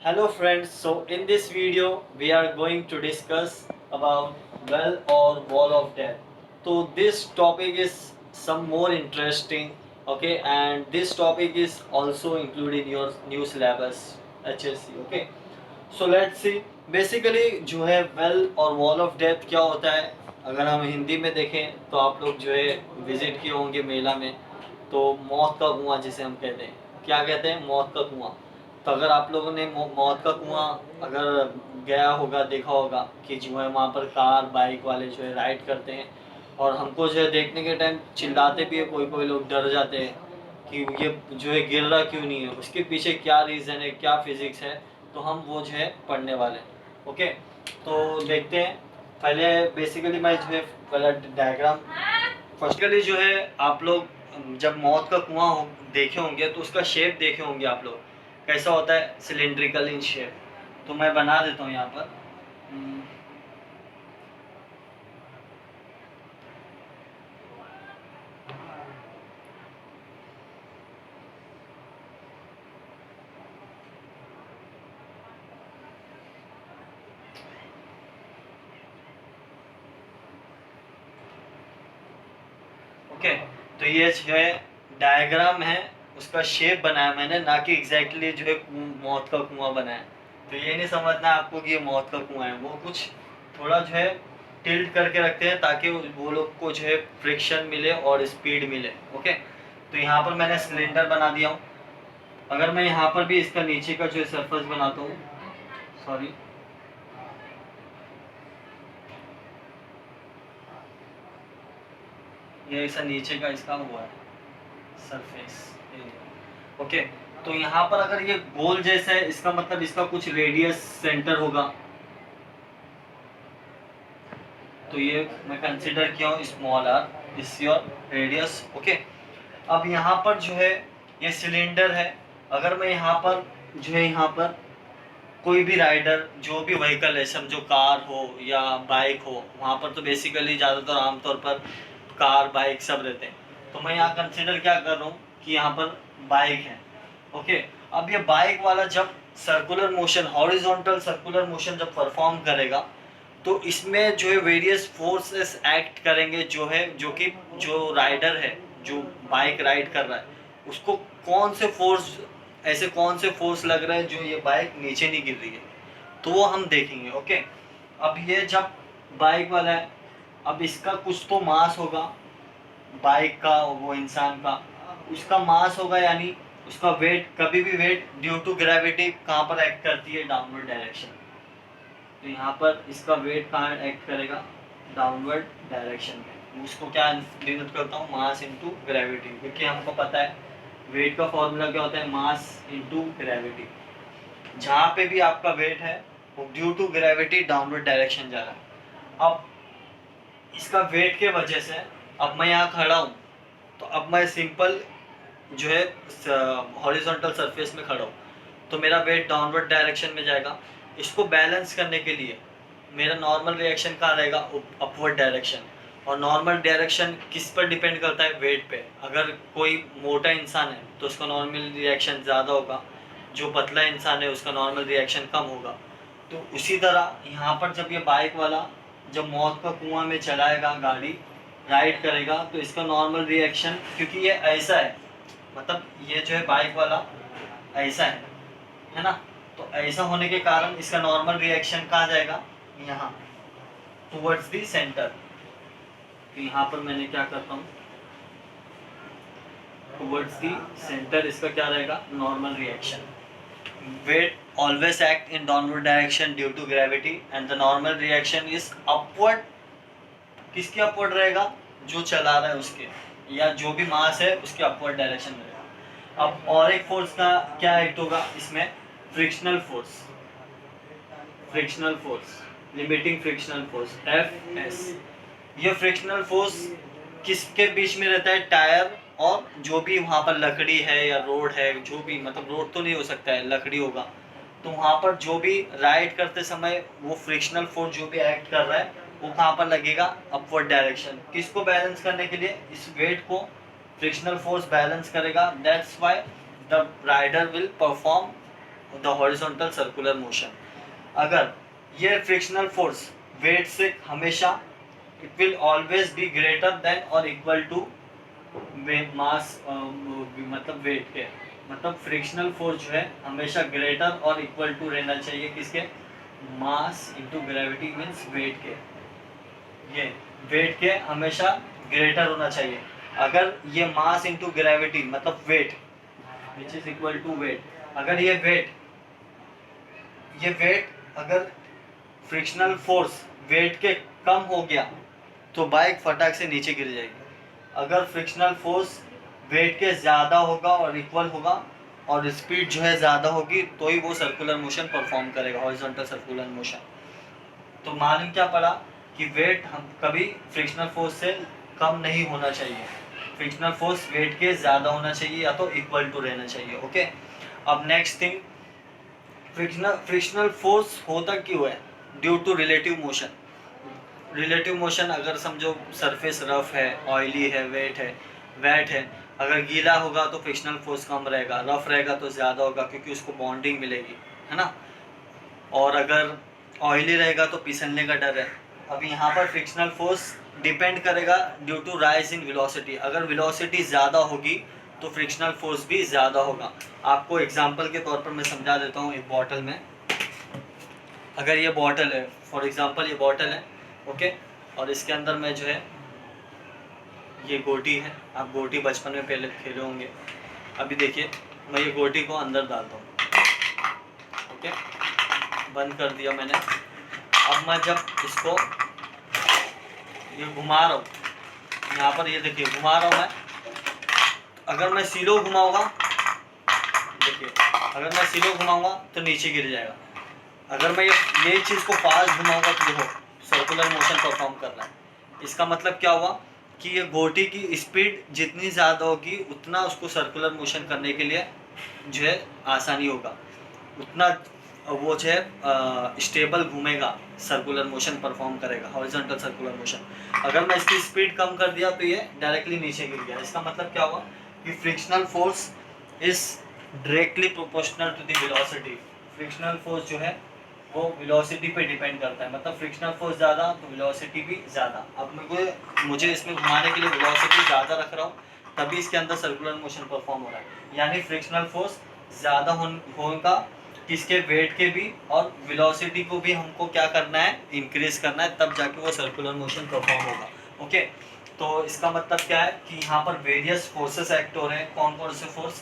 Hello friends, so in this video we are going to discuss about well or wall of death. So this topic is some more interesting, okay, and this topic is also included in your new syllabus HSC, okay. So let's see, basically जो है well और wall of death क्या होता है, अगर हम हिंदी में देखें तो आप लोग जो है विजिट किए होंगे मेला में, तो मौत का कुआं जिसे हम कहते हैं, क्या कहते हैं, मौत का कुआं। तो अगर आप लोगों ने मौत का कुआं अगर गया होगा, देखा होगा कि जो है वहाँ पर कार बाइक वाले जो है राइड करते हैं, और हमको जो है देखने के टाइम चिल्लाते भी है, कोई कोई लोग डर जाते हैं कि ये जो है गिर रहा क्यों नहीं है, उसके पीछे क्या रीज़न है, क्या फिजिक्स है, तो हम वो जो है पढ़ने वाले हैं। ओके, तो देखते हैं। पहले बेसिकली मैं जो है पहले डायग्राम फर्स्टली जो है आप लोग जब मौत का कुआं देखे होंगे तो उसका शेप देखे होंगे आप लोग, कैसा होता है, सिलेंड्रिकल इन शेप। तो मैं बना देता हूँ यहाँ पर। ओके, तो ये जो है डायग्राम है, उसका शेप बनाया मैंने, ना कि एग्जैक्टली जो है मौत का कुआं बनाया। तो ये नहीं समझना आपको कि ये मौत का कुआं है, वो कुछ थोड़ा जो है टिल्ट करके रखते हैं ताकि वो लोग को जो है फ्रिक्शन मिले और स्पीड मिले। ओके, तो यहाँ पर मैंने सिलेंडर बना दिया हूँ। अगर मैं यहाँ पर भी इसका नीचे का जो है सरफेस बनाता हूँ, सॉरी, ये ऐसा नीचे का इसका हुआ है सरफेस। ओके, तो यहाँ पर अगर ये गोल जैसा है, इसका मतलब इसका कुछ रेडियस सेंटर होगा, तो ये मैं कंसिडर किया हूँ small R is your radius. Okay, अब यहाँ पर जो है ये सिलेंडर है। अगर मैं यहाँ पर जो है यहाँ पर कोई भी राइडर जो भी व्हीकल है, समझो कार हो या बाइक हो, वहाँ पर तो बेसिकली ज़्यादातर आमतौर पर कार बाइक सब रहते हैं। तो मैं यहाँ कंसिडर क्या कर रहा हूँ कि यहाँ पर बाइक है। ओके, अब ये बाइक वाला जब circular motion, horizontal circular motion जब परफॉर्म करेगा, तो इसमें जो है वेरियस फोर्सेस एक्ट करेंगे, जो है जो कि जो राइडर है, जो बाइक राइड कर रहा है, उसको कौन से फोर्स, ऐसे कौन से फोर्स लग रहे हैं जो ये बाइक नीचे नहीं गिर रही है, तो वो हम देखेंगे। ओके, अब ये जब बाइक वाला है, अब इसका कुछ तो मास होगा, बाइक का, वो इंसान का, उसका मास होगा, यानी उसका वेट, कभी भी वेट ड्यू टू ग्रेविटी कहाँ पर एक्ट करती है, डाउनवर्ड डायरेक्शन। तो यहाँ पर इसका वेट कहाँ एक्ट करेगा, डाउनवर्ड डायरेक्शन में। उसको क्या डिनोट करता हूँ, मास इनटू ग्रेविटी, क्योंकि हमको पता है वेट का फॉर्मूला क्या होता है, मास इनटू ग्रेविटी। जहाँ पे भी आपका वेट है वो due to gravity downward direction जा रहा है। अब इसका वेट के वजह से अब मैं यहाँ खड़ा हूँ, तो अब मैं सिंपल जो है हॉरिजॉन्टल सरफेस में खड़ा हूँ, तो मेरा वेट डाउनवर्ड डायरेक्शन में जाएगा। इसको बैलेंस करने के लिए मेरा नॉर्मल रिएक्शन कहाँ रहेगा, अपवर्ड डायरेक्शन। और नॉर्मल डायरेक्शन किस पर डिपेंड करता है, वेट पे। अगर कोई मोटा इंसान है तो उसका नॉर्मल रिएक्शन ज़्यादा होगा, जो पतला इंसान है उसका नॉर्मल रिएक्शन कम होगा। तो उसी तरह यहाँ पर जब ये बाइक वाला जब मौत का कुआं में चलाएगा, गाड़ी राइड करेगा, तो इसका नॉर्मल रिएक्शन, क्योंकि ये ऐसा है, मतलब ये जो है बाइक वाला ऐसा है ना, तो ऐसा होने के कारण इसका नॉर्मल रिएक्शन कहाँ जाएगा, यहाँ टुवर्ड्स दी सेंटर। तो यहाँ पर मैंने क्या करता हूँ, टुवर्ड्स दी सेंटर, इसका क्या रहेगा, normal reaction. Weight always act in downward direction due to gravity and the normal reaction is upward। किसके अपवर्ड रहेगा, जो चला रहा है उसके, या जो भी मास है उसके अपवर्ड डायरेक्शन में रहेगा। अब और एक फोर्स का क्या एक्ट होगा इसमें, frictional force, frictional force, limiting frictional force, F S. ये फ्रिक्शनल फोर्स किसके बीच में रहता है, टायर और जो भी वहाँ पर लकड़ी है या रोड है, जो भी, मतलब रोड तो नहीं हो सकता है, लकड़ी होगा, तो वहाँ पर जो भी राइड करते समय वो फ्रिक्शनल फोर्स जो भी एक्ट कर रहा है वो कहाँ पर लगेगा, अपवर्ड डायरेक्शन। किसको बैलेंस करने के लिए, इस वेट को फ्रिक्शनल फोर्स बैलेंस करेगा। That's why the rider will perform the horizontal circular motion. अगर ये फ्रिक्शनल फोर्स वेट से हमेशा it will always be greater than और इक्वल टू मास, मतलब वेट के, मतलब फ्रिक्शनल फोर्स जो है हमेशा ग्रेटर और इक्वल टू रहना चाहिए किसके, mass into gravity means weight के। ये वेट के हमेशा ग्रेटर होना चाहिए। अगर ये मास इंटू ग्रेविटी मतलब weight which is equal to weight, अगर ये वेट अगर फ्रिक्शनल फोर्स वेट के कम हो गया तो बाइक फटाक से नीचे गिर जाएगी। अगर फ्रिक्शनल फोर्स वेट के ज़्यादा होगा और इक्वल होगा और स्पीड जो है ज़्यादा होगी तो ही वो सर्कुलर मोशन परफॉर्म करेगा, हॉरिजॉन्टल सर्कुलर मोशन। तो मालूम क्या पड़ा कि वेट हम कभी फ्रिक्शनल फोर्स से कम नहीं होना चाहिए, फ्रिक्शनल फोर्स वेट के ज़्यादा होना चाहिए या तो इक्वल टू रहना चाहिए। ओके, अब नेक्स्ट थिंग, फ्रिक्शनल फोर्स होता क्यों है, due to relative motion. Relative motion अगर समझो सरफेस रफ है, ऑयली है, वेट है, अगर गीला होगा तो फ्रिक्शनल फोर्स कम रहेगा, रफ रहेगा तो ज़्यादा होगा क्योंकि उसको बॉन्डिंग मिलेगी, है ना। और अगर ऑयली रहेगा तो फिसलने का डर है। अब यहाँ पर फ्रिक्शनल फोर्स डिपेंड करेगा due to rise in velocity. अगर वेलोसिटी ज़्यादा होगी तो फ्रिक्शनल फोर्स भी ज़्यादा होगा। आपको एग्जांपल के तौर पर मैं समझा देता हूँ। एक बॉटल में, अगर ये बॉटल है, फॉर एग्जांपल ये बॉटल है, ओके, और इसके अंदर में जो है ये गोटी है। आप गोटी बचपन में पहले खेले होंगे। अभी देखिए मैं ये गोटी को अंदर डालता हूँ, ओके, बंद कर दिया मैंने। अब मैं जब इसको ये घुमा रहा हूँ, यहाँ पर ये देखिए घुमा रहा हूँ मैं, अगर मैं सीलो घुमाऊंगा, देखिए अगर मैं सीलो घुमाऊंगा तो नीचे गिर जाएगा। अगर मैं ये चीज़ को फास्ट घुमाऊंगा तो देखो सर्कुलर मोशन परफॉर्म कर रहा है। इसका मतलब क्या हुआ कि ये गोटी की स्पीड जितनी ज़्यादा होगी उतना उसको सर्कुलर मोशन करने के लिए जो है आसानी होगा, उतना वो जो है स्टेबल घूमेगा, सर्कुलर मोशन परफॉर्म करेगा, हॉरिजॉन्टल सर्कुलर मोशन। अगर मैं इसकी स्पीड कम कर दिया तो ये डायरेक्टली नीचे गिर गया। इसका मतलब क्या हुआ कि frictional force is directly proportional to the velocity. Frictional force जो है वो वेलोसिटी पे डिपेंड करता है, मतलब फ्रिक्शनल फोर्स ज़्यादा तो वेलोसिटी भी ज़्यादा। अब मुझे इसमें घुमाने के लिए वेलोसिटी ज़्यादा रख रहा हूँ तभी इसके अंदर सर्कुलर मोशन परफॉर्म हो रहा है। यानी फ्रिक्शनल फोर्स ज़्यादा होगा किसके, वेट के भी, और वेलोसिटी को भी हमको क्या करना है, इंक्रीज करना है, तब जाके वो सर्कुलर मोशन परफॉर्म होगा। ओके, तो इसका मतलब क्या है कि यहाँ पर वेरियस फोर्सेस एक्ट हो रहे हैं। कौन कौन से फोर्स,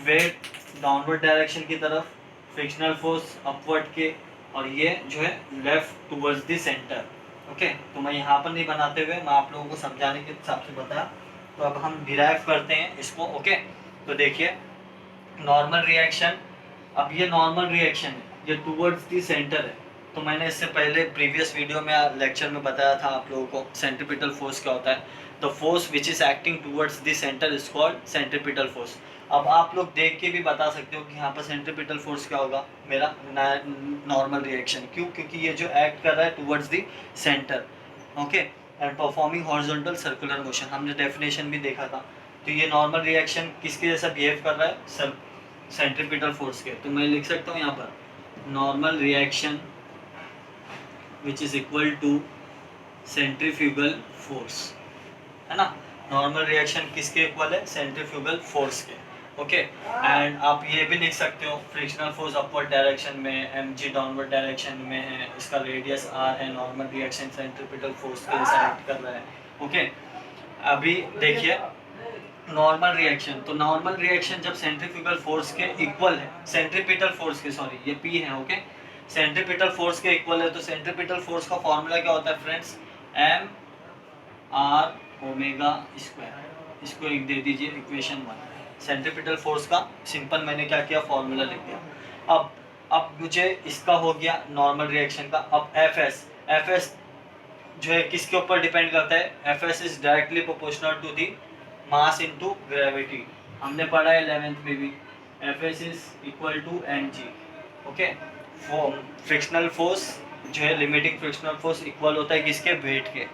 वेट डाउनवर्ड डायरेक्शन की तरफ, फ्रिक्शनल फोर्स अपवर्ड के, और ये जो है left towards the centre. Okay, तो मैं यहाँ पर नहीं बनाते हुए मैं आप लोगों को समझाने के हिसाब से बताया। तो अब हम डिराइव करते हैं इसको। ओके, तो देखिए नॉर्मल रिएक्शन, अब ये नॉर्मल रिएक्शन है, ये टूवर्ड्स द सेंटर है। तो मैंने इससे पहले प्रीवियस वीडियो में लेक्चर में बताया था आप लोगों को सेंट्रीपिटल फोर्स क्या होता है। The force which is acting towards the centre is called centripetal force. अब आप लोग देख के भी बता सकते हो कि यहाँ पर सेंट्रीपिटल फोर्स क्या होगा मेरा नॉर्मल रिएक्शन। क्यों, क्योंकि ये जो एक्ट कर रहा है towards the centre, okay, and performing horizontal circular motion, हमने डेफिनेशन भी देखा था। तो ये नॉर्मल रिएक्शन किसके जैसा बिहेव कर रहा है, सेंट्रीपिटल फोर्स के। तो मैं लिख सकता हूँ यहाँ पर normal reaction which is equal to centrifugal force, है ना। नॉर्मल रिएक्शन किसके इक्वल है, सेंट्रीफ्यूगल फोर्स के। ओके, एंड आप ये भी लिख सकते हो फ्रिक्शनल फोर्स अपवर्ड डायरेक्शन में, mg डाउनवर्ड डायरेक्शन में है, इसका रेडियस r है, नॉर्मल रिएक्शन सेंट्रीपिटल फोर्स के जैसा एक्ट कर रहा है। ओके, अभी देखिए नॉर्मल रिएक्शन, तो नॉर्मल रिएक्शन जब सेंट्रीफ्यूगल फोर्स के इक्वल है, सेंट्रीपिटल फोर्स के, सॉरी ये p है, ओके, सेंट्रीपिटल फोर्स के इक्वल है, तो सेंट्रीपिटल फोर्स का फॉर्मूला क्या होता है friends, m r omega square. इसको एक दे दीजिए इक्वेशन 1। सेंट्रीपिटल फोर्स का सिंपल मैंने क्या किया, फॉर्मूला लिख दिया। अब मुझे इसका हो गया नॉर्मल रिएक्शन का। अब एफ एस जो है किसके ऊपर डिपेंड करता है, F S is directly proportional to the mass into gravity. हमने पढ़ा है 11th में भी, F S is equal to M G. Okay, frictional force जो है, लिमिटिंग फ्रिक्शनल फोर्स इक्वल होता है किसके, वेट के।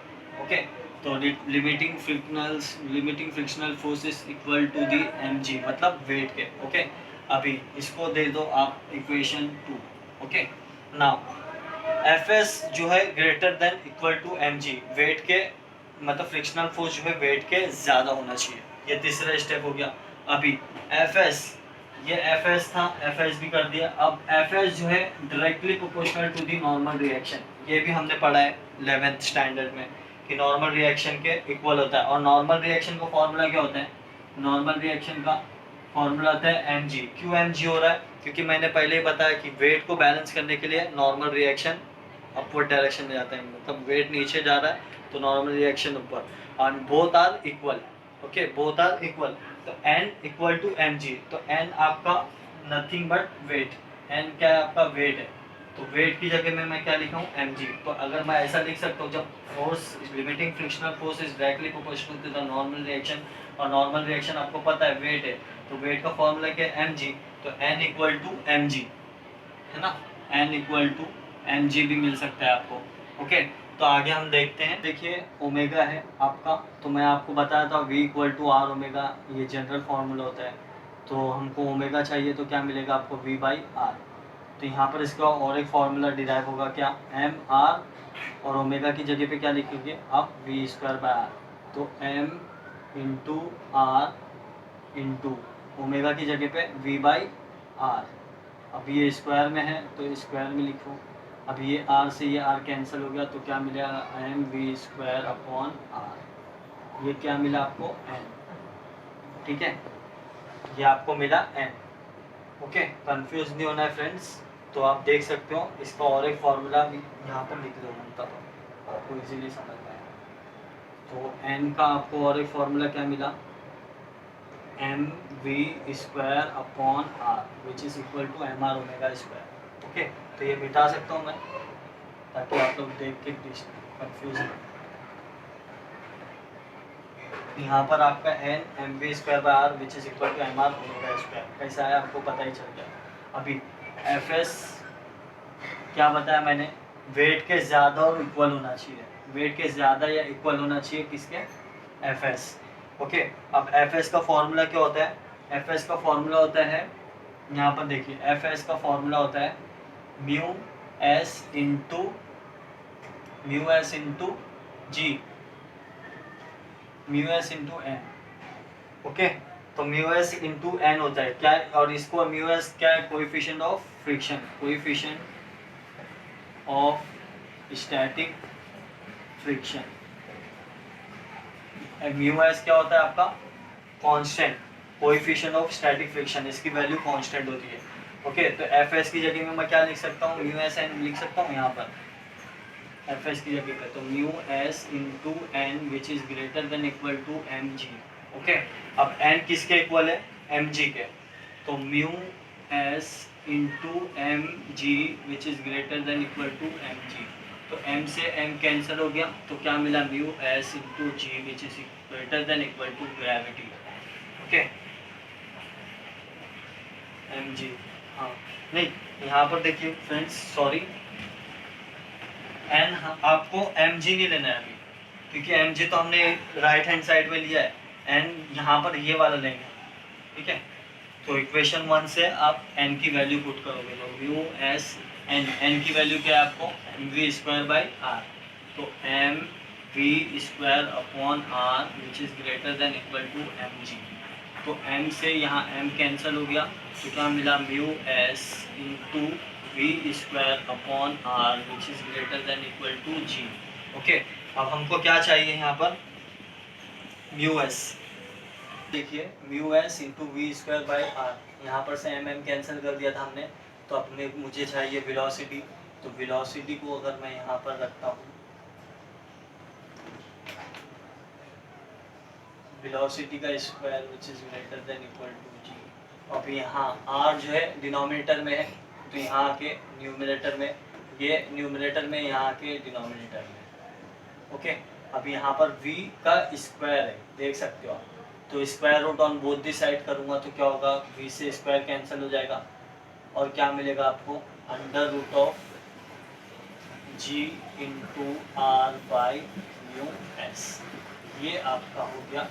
ओके, तो limiting frictional force is equal to the M G, मतलब वेट के। ओके, अभी इसको दे दो आप equation 2। Okay, now F S जो है greater than equal to M G, weight के मतलब फ्रिक्शनल फोर्स जो है वेट के ज़्यादा होना चाहिए। ये तीसरा स्टेप हो गया। अभी एफ एस, ये एफ एस था, एफ एस भी कर दिया। अब एफ एस जो है directly proportional to the normal reaction, ये भी हमने पढ़ा है 11th स्टैंडर्ड में कि नॉर्मल रिएक्शन के इक्वल होता है। और नॉर्मल रिएक्शन का फॉर्मूला क्या होता है? नॉर्मल रिएक्शन का फॉर्मूला आता है एम जी। क्यों एम जी हो रहा है? क्योंकि मैंने पहले ही बताया कि वेट को बैलेंस करने के लिए नॉर्मल रिएक्शन अपवर्ड डायरेक्शन में जाता है, मतलब वेट नीचे जा रहा है तो नॉर्मल रिएक्शन ऊपर, and both are equal. Okay, both are equal, तो n equal to M G. तो n आपका नथिंग बट वेट, n क्या है आपका? वेट है। तो वेट की जगह में मैं क्या लिखा हूँ? एम जी। तो अगर मैं ऐसा लिख सकता हूँ, जब force limiting frictional force is directly proportional to the normal reaction, और नॉर्मल रिएक्शन आपको पता है वेट है, तो वेट का फॉर्मूला क्या है? एम जी। तो n equal to M G, है ना, n equal to M G भी मिल सकता है आपको। ओके, तो आगे हम देखते हैं। देखिए ओमेगा है आपका, तो मैं आपको बताया था v equal to R omega, ये जनरल फार्मूला होता है। तो हमको ओमेगा चाहिए तो क्या मिलेगा आपको? v by are. तो यहाँ पर इसका और एक फार्मूला डिराइव होगा क्या? एम आर, और ओमेगा की जगह पे क्या लिखोगे आप? V square by r. तो m into r into omega की जगह पे वी बाई आर। अब ये स्क्वायर में है तो स्क्वायर में लिखो। अब ये आर से ये आर कैंसिल हो गया, तो क्या मिलेगा? M we square upon R. ये क्या मिला आपको? एन। ठीक है, ये आपको मिला एन। ओके, कंफ्यूज नहीं होना है फ्रेंड्स। तो आप देख सकते हो इसका और एक फार्मूला भी यहाँ पर लिख दो, तब आपको इजीली समझ में आएगा। तो एन का आपको और एक फार्मूला क्या मिला? M we square upon are which is equal to M R omega square. Okay, तो ये मिटा सकता हूँ मैं, ताकि आप लोग देख के कंफ्यूज ना। यहाँ पर आपका N M we square by R which is equal to M R omega square कैसा है आपको पता ही चल गया। अभी एफ एस क्या बताया मैंने? वेट के ज़्यादा और इक्वल होना चाहिए, वेट के ज़्यादा या इक्वल होना चाहिए किसके? F S. ओके, अब एफ एस का फॉर्मूला क्या होता है? एफ एस का फॉर्मूला होता है, यहाँ पर देखिए एफ एस का फॉर्मूला होता है mu S into g, mu S into n. Okay, तो म्यू एस इंटू एन होता है क्या? और इसको म्यू एस क्या है? Coefficient of friction, coefficient of static friction. Mu s क्या होता है आपका? Constant, coefficient of static friction, इसकी वैल्यू कांस्टेंट होती है। ओके, तो एफ एस की जगह में मैं क्या लिख सकता हूँ? म्यू एस एन लिख सकता हूँ यहाँ पर एफ एस की जगह पे, तो mu S into N which is greater than equal to M G. Okay, अब एन किसके इक्वल है? एम जी के। तो mu S into M G which is greater than equal to M G. तो m से m cancel हो गया, तो क्या मिला? Mu S into G which is greater than equal to gravity. Okay, M G, हाँ नहीं, यहाँ पर देखिए फ्रेंड्स, सॉरी, एन आपको एम जी नहीं लेना है अभी, क्योंकि एम जी तो हमने राइट हैंड साइड में लिया है, एन यहाँ पर ये वाला लेंगे। ठीक है, तो इक्वेशन 1 से आप n की वैल्यू पुट करोगे, तो म्यू एस एन, एन की वैल्यू क्या है आपको? M we square by are. तो m we square upon are which is greater than equal to M G. तो m से यहाँ m कैंसिल हो गया, तो क्या मिला? Mu S into v square upon are which is greater than equal to g. Okay, अब हमको क्या चाहिए यहाँ पर? Mu s. देखिए mu S into v square by r, यहाँ पर से एम कैंसिल कर दिया था हमने, तो अपने मुझे चाहिए वेलोसिटी। तो वेलोसिटी को अगर मैं यहाँ पर रखता हूँ, वेलोसिटी का square which is greater than equal to g. अब यहाँ आर जो है डिनोमिनेटर में है, तो यहाँ के न्यूमिनेटर में, ये न्यूमिनेटर में, यहाँ के डिनोमिनेटर में। ओके, अब यहाँ पर v का स्क्वायर है, देख सकते हो आप, तो square root on both the side करूँगा तो क्या होगा? v से स्क्वायर कैंसिल हो जाएगा, और क्या मिलेगा आपको? Under root of g into R by mu S. ये आपका हो गया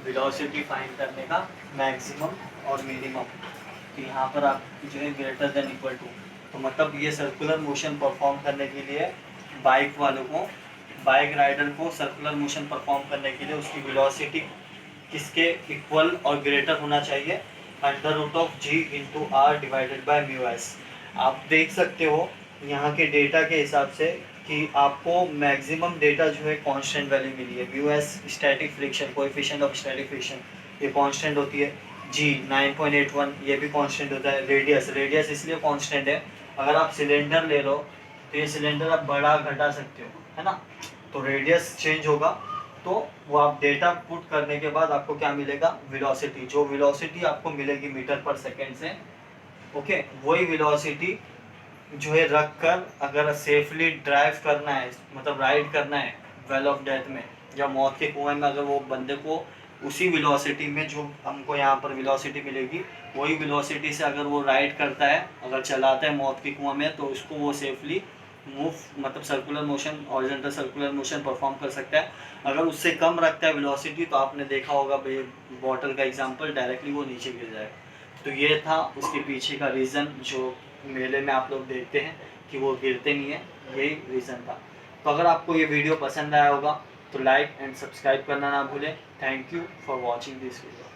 वेलोसिटी फाइंड करने का मैक्सिमम और मिनिमम, तो यहाँ पर आप जो है ग्रेटर देन इक्वल टू, तो मतलब ये सर्कुलर मोशन परफॉर्म करने के लिए बाइक वालों को, बाइक राइडर को सर्कुलर मोशन परफॉर्म करने के लिए उसकी वेलोसिटी किसके इक्वल और ग्रेटर होना चाहिए, under root of G into R divided by mu S. आप देख सकते हो यहाँ के डेटा के हिसाब से कि आपको मैक्सिमम डेटा जो है कांस्टेंट वैल्यू मिली है। Mu S static friction, coefficient of static friction, ये कांस्टेंट होती है। जी 9.81 ये भी कांस्टेंट होता है। रेडियस, रेडियस इसलिए कांस्टेंट है, अगर आप सिलेंडर ले लो तो ये सिलेंडर आप बढ़ा घटा सकते हो, है ना, तो रेडियस चेंज होगा, तो वो आप डेटा पुट करने के बाद आपको क्या मिलेगा, वेलोसिटी, जो वेलोसिटी आपको मिलेगी मीटर पर सेकंड से, ओके, वही वेलोसिटी जो है रख कर अगर सेफली ड्राइव करना है, मतलब राइड करना है वेल ऑफ डेथ में या मौत के कुएं में, अगर वो बंदे को उसी वेलोसिटी में जो हमको यहाँ पर वेलोसिटी मिलेगी वही वेलोसिटी से अगर वो राइड करता है, अगर चलाता है मौत के कुएं में, तो उसको वो सेफली मूव, मतलब circular motion, horizontal circular motion perform कर सकता है। अगर उससे कम रखता है वेलोसिटी तो आपने देखा होगा भाई बॉटल का एग्जांपल, डायरेक्टली वो नीचे गिर जाएगा। तो ये था उसके पीछे का रीज़न, जो मेले में आप लोग देखते हैं कि वो गिरते नहीं है, यही रीज़न था। तो अगर आपको ये वीडियो पसंद आया होगा तो लाइक एंड सब्सक्राइब करना ना भूलें। Thank you for watching this video.